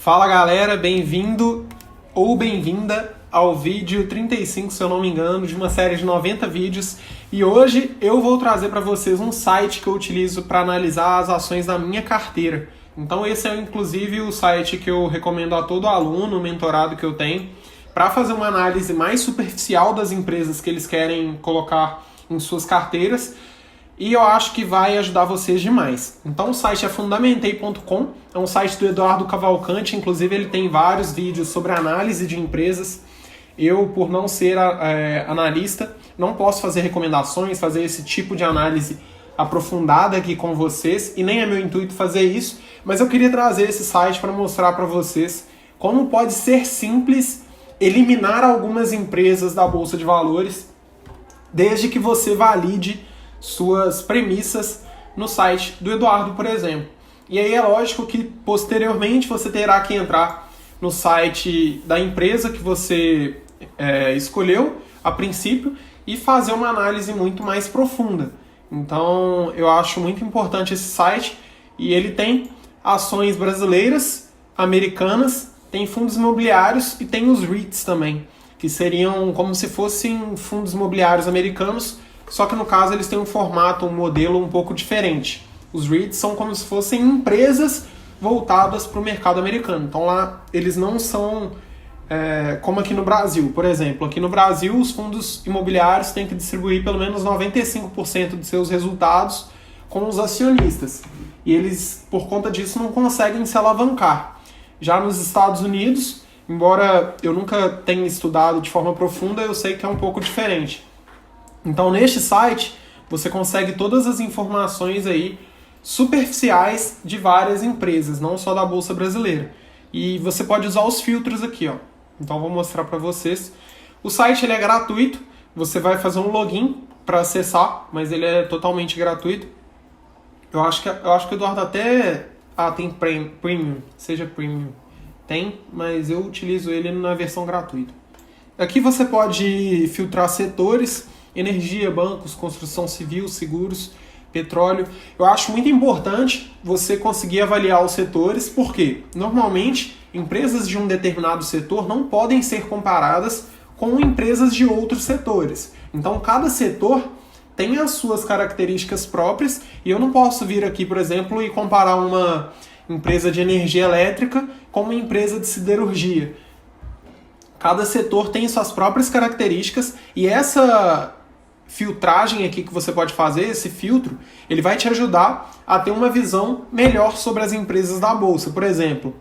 Fala galera, bem-vindo ou bem-vinda ao vídeo 35, se eu não me engano, de uma série de 90 vídeos. E hoje eu vou trazer para vocês um site que eu utilizo para analisar as ações da minha carteira. Então esse é inclusive o site que eu recomendo a todo aluno, mentorado que eu tenho, para fazer uma análise mais superficial das empresas que eles querem colocar em suas carteiras. E eu acho que vai ajudar vocês demais. Então o site é fundamentei.com, é um site do Eduardo Cavalcante, inclusive ele tem vários vídeos sobre análise de empresas. Eu, por não ser analista, não posso fazer recomendações, fazer esse tipo de análise aprofundada aqui com vocês, e nem é meu intuito fazer isso, mas eu queria trazer esse site para mostrar para vocês como pode ser simples eliminar algumas empresas da Bolsa de Valores, desde que você valide suas premissas no site do Eduardo, por exemplo. E aí é lógico que posteriormente você terá que entrar no site da empresa que você escolheu a princípio e fazer uma análise muito mais profunda. Então eu acho muito importante esse site, e ele tem ações brasileiras, americanas, tem fundos imobiliários e tem os REITs também, que seriam como se fossem fundos imobiliários americanos, só que no caso eles têm um formato, um modelo um pouco diferente. Os REITs são como se fossem empresas voltadas para o mercado americano. Então lá eles não são como aqui no Brasil. Por exemplo, aqui no Brasil os fundos imobiliários têm que distribuir pelo menos 95% de seus resultados com os acionistas. E eles, por conta disso, não conseguem se alavancar. Já nos Estados Unidos, embora eu nunca tenha estudado de forma profunda, eu sei que é um pouco diferente. Então neste site você consegue todas as informações aí superficiais de várias empresas, não só da Bolsa Brasileira. E você pode usar os filtros aqui, ó. Então vou mostrar para vocês. O site ele é gratuito, você vai fazer um login para acessar, mas ele é totalmente gratuito. Eu acho que o Eduardo até tem premium, seja premium. Tem, mas eu utilizo ele na versão gratuita. Aqui você pode filtrar setores: energia, bancos, construção civil, seguros, petróleo. Eu acho muito importante você conseguir avaliar os setores, porque normalmente empresas de um determinado setor não podem ser comparadas com empresas de outros setores. Então cada setor tem as suas características próprias, e eu não posso vir aqui, por exemplo, e comparar uma empresa de energia elétrica com uma empresa de siderurgia. Cada setor tem suas próprias características, e essa filtragem aqui que você pode fazer, esse filtro, ele vai te ajudar a ter uma visão melhor sobre as empresas da Bolsa. Por exemplo,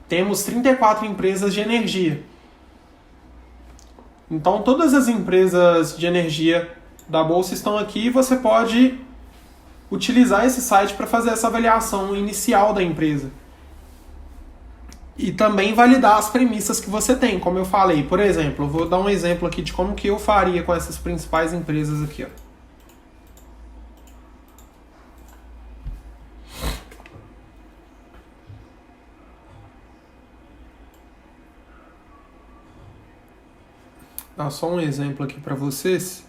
temos 34 empresas de energia. Então todas as empresas de energia da Bolsa estão aqui, e você pode utilizar esse site para fazer essa avaliação inicial da empresa. E também validar as premissas que você tem, como eu falei. Por exemplo, eu vou dar um exemplo aqui de como que eu faria com essas principais empresas aqui, ó. Dá só um exemplo aqui para vocês.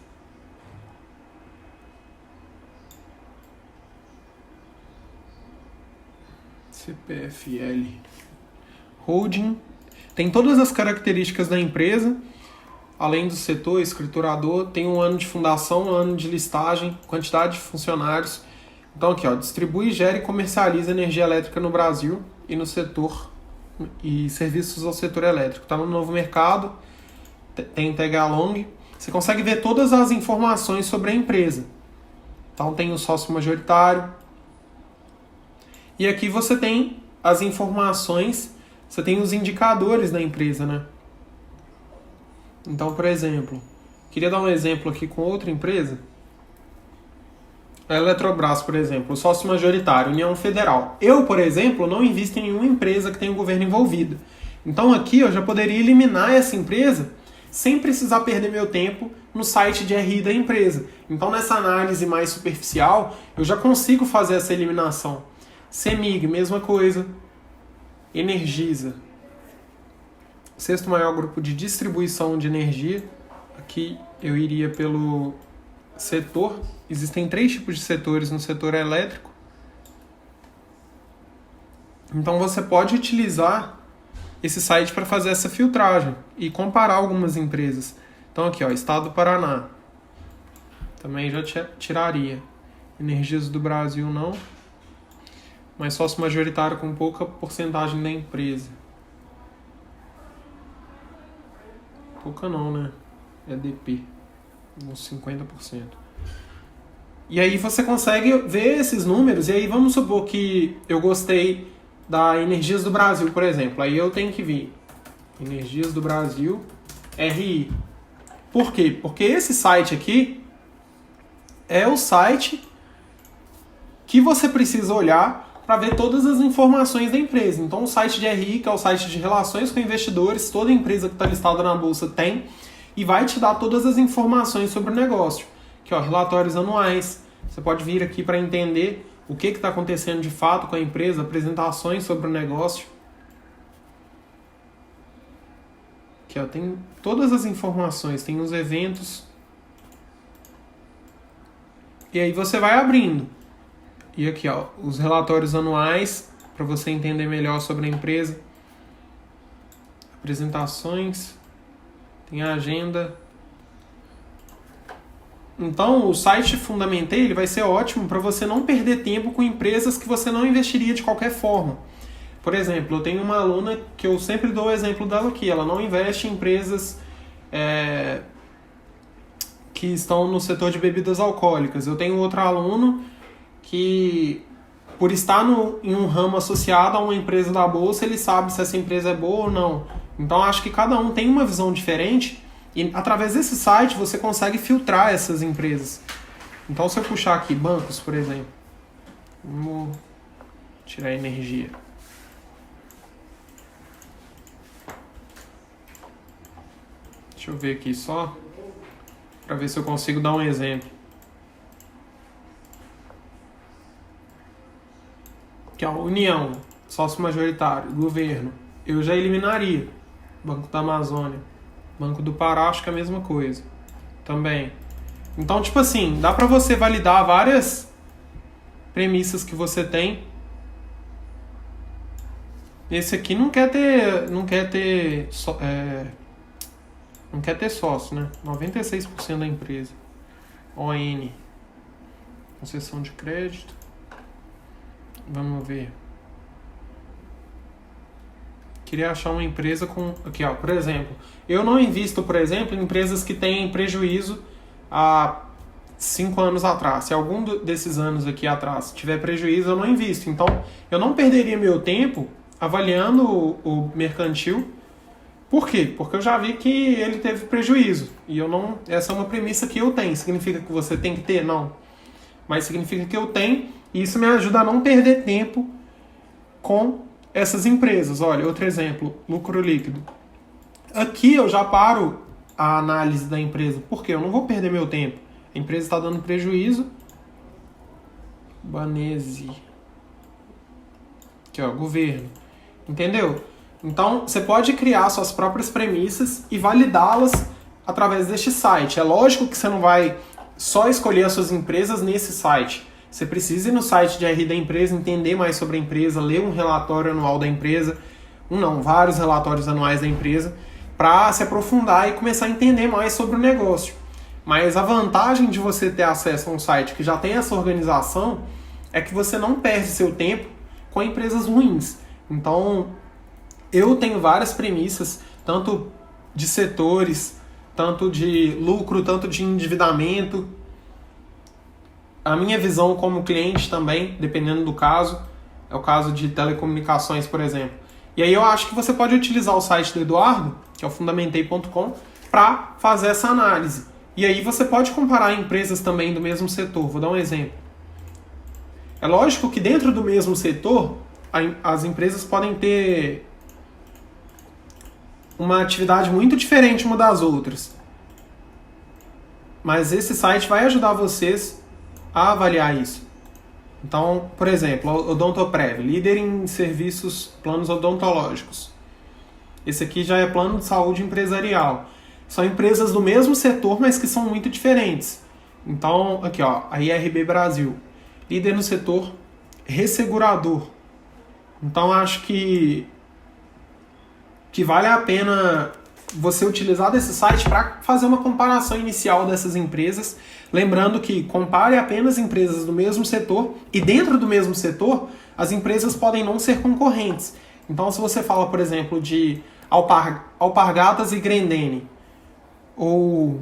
CPFL Holding. Tem todas as características da empresa, além do setor, escriturador, tem um ano de fundação, um ano de listagem, quantidade de funcionários. Então aqui, ó, distribui, gera e comercializa energia elétrica no Brasil e no setor e serviços ao setor elétrico. Está no novo mercado, tem TH Long. Você consegue ver todas as informações sobre a empresa. Então tem o sócio majoritário. E aqui você tem as informações, você tem os indicadores da empresa, né? Então, por exemplo, queria dar um exemplo aqui com outra empresa. A Eletrobras, por exemplo, o sócio majoritário, União Federal. Eu, por exemplo, não invisto em nenhuma empresa que tenha o governo envolvido. Então aqui eu já poderia eliminar essa empresa sem precisar perder meu tempo no site de RI da empresa. Então nessa análise mais superficial, eu já consigo fazer essa eliminação. CEMIG, mesma coisa. Energisa, sexto maior grupo de distribuição de energia. Aqui eu iria pelo setor. Existem 3 tipos de setores no setor elétrico. Então você pode utilizar esse site para fazer essa filtragem e comparar algumas empresas. Então aqui, ó, Estado do Paraná. Também já tiraria. Energias do Brasil não. Mas sócio majoritário com pouca porcentagem da empresa. Pouca não, né? EDP. Uns 50%. E aí você consegue ver esses números. E aí vamos supor que eu gostei da Energias do Brasil, por exemplo. Aí eu tenho que vir Energias do Brasil, RI. Por quê? Porque esse site aqui é o site que você precisa olhar para ver todas as informações da empresa. Então o site de RI, que é o site de relações com investidores, toda empresa que está listada na bolsa tem, e vai te dar todas as informações sobre o negócio. Aqui, ó, relatórios anuais. Você pode vir aqui para entender o que está acontecendo de fato com a empresa, apresentações sobre o negócio. Aqui, ó, tem todas as informações, tem os eventos. E aí você vai abrindo. E aqui, ó, os relatórios anuais, para você entender melhor sobre a empresa. Apresentações. Tem a agenda. Então, o site Fundamentei ele vai ser ótimo para você não perder tempo com empresas que você não investiria de qualquer forma. Por exemplo, eu tenho uma aluna que eu sempre dou o exemplo dela aqui. Ela não investe em empresas que estão no setor de bebidas alcoólicas. Eu tenho outro aluno que, por estar em um ramo associado a uma empresa da bolsa, ele sabe se essa empresa é boa ou não. Então, acho que cada um tem uma visão diferente. E através desse site você consegue filtrar essas empresas. Então se eu puxar aqui bancos, por exemplo. Vamos tirar a energia. Deixa eu ver aqui só. Para ver se eu consigo dar um exemplo. Aqui, ó, União, sócio majoritário, governo. Eu já eliminaria. Banco da Amazônia. Banco do Pará, acho que é a mesma coisa. Também. Então, tipo assim, dá pra você validar várias premissas que você tem. Esse aqui não quer ter sócio, né? 96% da empresa. ON. Concessão de crédito. Vamos ver. Queria achar uma empresa com... Aqui, ó, por exemplo. Eu não invisto, por exemplo, em empresas que têm prejuízo há 5 anos atrás. Se algum desses anos aqui atrás tiver prejuízo, eu não invisto. Então, eu não perderia meu tempo avaliando o mercantil. Por quê? Porque eu já vi que ele teve prejuízo. E eu não... Essa é uma premissa que eu tenho. Significa que você tem que ter? Não. Mas significa que eu tenho. E isso me ajuda a não perder tempo com essas empresas. Olha, outro exemplo, lucro líquido. Aqui eu já paro a análise da empresa. Por quê? Eu não vou perder meu tempo. A empresa está dando prejuízo. Banese. Aqui, ó, governo. Entendeu? Então, você pode criar suas próprias premissas e validá-las através deste site. É lógico que você não vai só escolher as suas empresas nesse site. Você precisa ir no site de RI da empresa, entender mais sobre a empresa, ler um relatório anual da empresa, vários relatórios anuais da empresa, para se aprofundar e começar a entender mais sobre o negócio. Mas a vantagem de você ter acesso a um site que já tem essa organização é que você não perde seu tempo com empresas ruins. Então, eu tenho várias premissas, tanto de setores, tanto de lucro, tanto de endividamento. A minha visão como cliente também, dependendo do caso, é o caso de telecomunicações, por exemplo. E aí eu acho que você pode utilizar o site do Eduardo, que é o fundamentei.com, para fazer essa análise. E aí você pode comparar empresas também do mesmo setor. Vou dar um exemplo. É lógico que dentro do mesmo setor, as empresas podem ter uma atividade muito diferente uma das outras. Mas esse site vai ajudar vocês a avaliar isso. Então, por exemplo, Odontoprev, líder em serviços, planos odontológicos. Esse aqui já é plano de saúde empresarial. São empresas do mesmo setor, mas que são muito diferentes. Então, aqui, ó, a IRB Brasil, líder no setor ressegurador. Então, acho que que vale a pena você utilizar desse site para fazer uma comparação inicial dessas empresas. Lembrando que compare apenas empresas do mesmo setor, e dentro do mesmo setor, as empresas podem não ser concorrentes. Então, se você fala, por exemplo, de Alpargatas e Grendene, ou,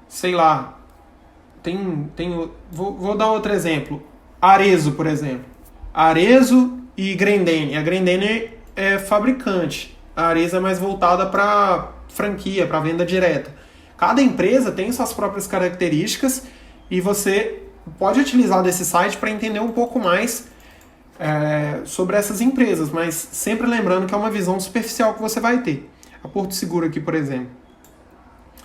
sei lá, vou dar outro exemplo, Arezzo, por exemplo. Arezzo e Grendene. A Grendene é fabricante, a Arezzo é mais voltada para franquia, para venda direta. Cada empresa tem suas próprias características e você pode utilizar desse site para entender um pouco mais sobre essas empresas, mas sempre lembrando que é uma visão superficial que você vai ter. A Porto Seguro aqui, por exemplo.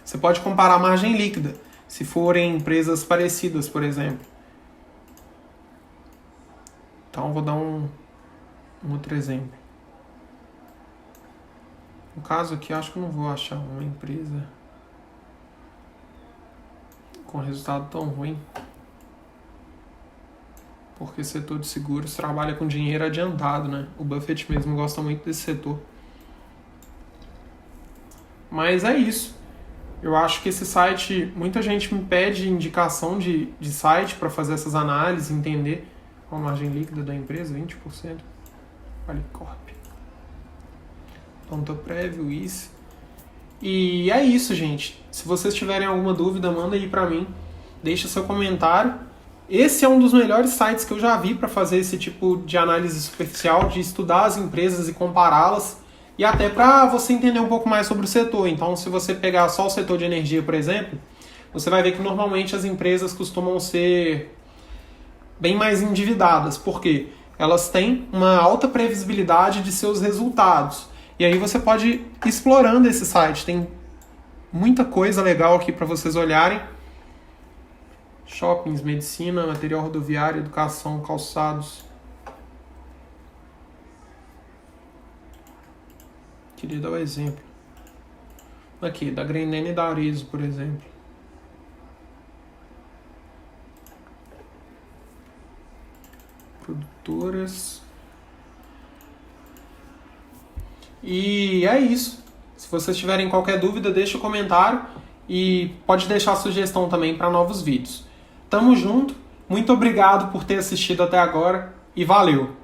Você pode comparar a margem líquida, se forem empresas parecidas, por exemplo. Então, vou dar um outro exemplo. No caso aqui, acho que eu não vou achar uma empresa com resultado tão ruim, porque setor de seguros trabalha com dinheiro adiantado, né? O Buffett mesmo gosta muito desse setor. Mas é isso. Eu acho que esse site, muita gente me pede indicação de site para fazer essas análises, entender a margem líquida da empresa, 20%. Qualicorp. Ponto prévio, isso. E é isso, gente. Se vocês tiverem alguma dúvida, manda aí pra mim. Deixa seu comentário. Esse é um dos melhores sites que eu já vi para fazer esse tipo de análise superficial, de estudar as empresas e compará-las, e até para você entender um pouco mais sobre o setor. Então, se você pegar só o setor de energia, por exemplo, você vai ver que normalmente as empresas costumam ser bem mais endividadas. Por quê? Elas têm uma alta previsibilidade de seus resultados. E aí você pode ir explorando esse site. Tem muita coisa legal aqui para vocês olharem. Shoppings, medicina, material rodoviário, educação, calçados. Queria dar um exemplo. Aqui, da Grendene e da Arezzo, por exemplo. Produtoras. E é isso. Se vocês tiverem qualquer dúvida, deixa o comentário e pode deixar sugestão também para novos vídeos. Tamo junto, muito obrigado por ter assistido até agora e valeu!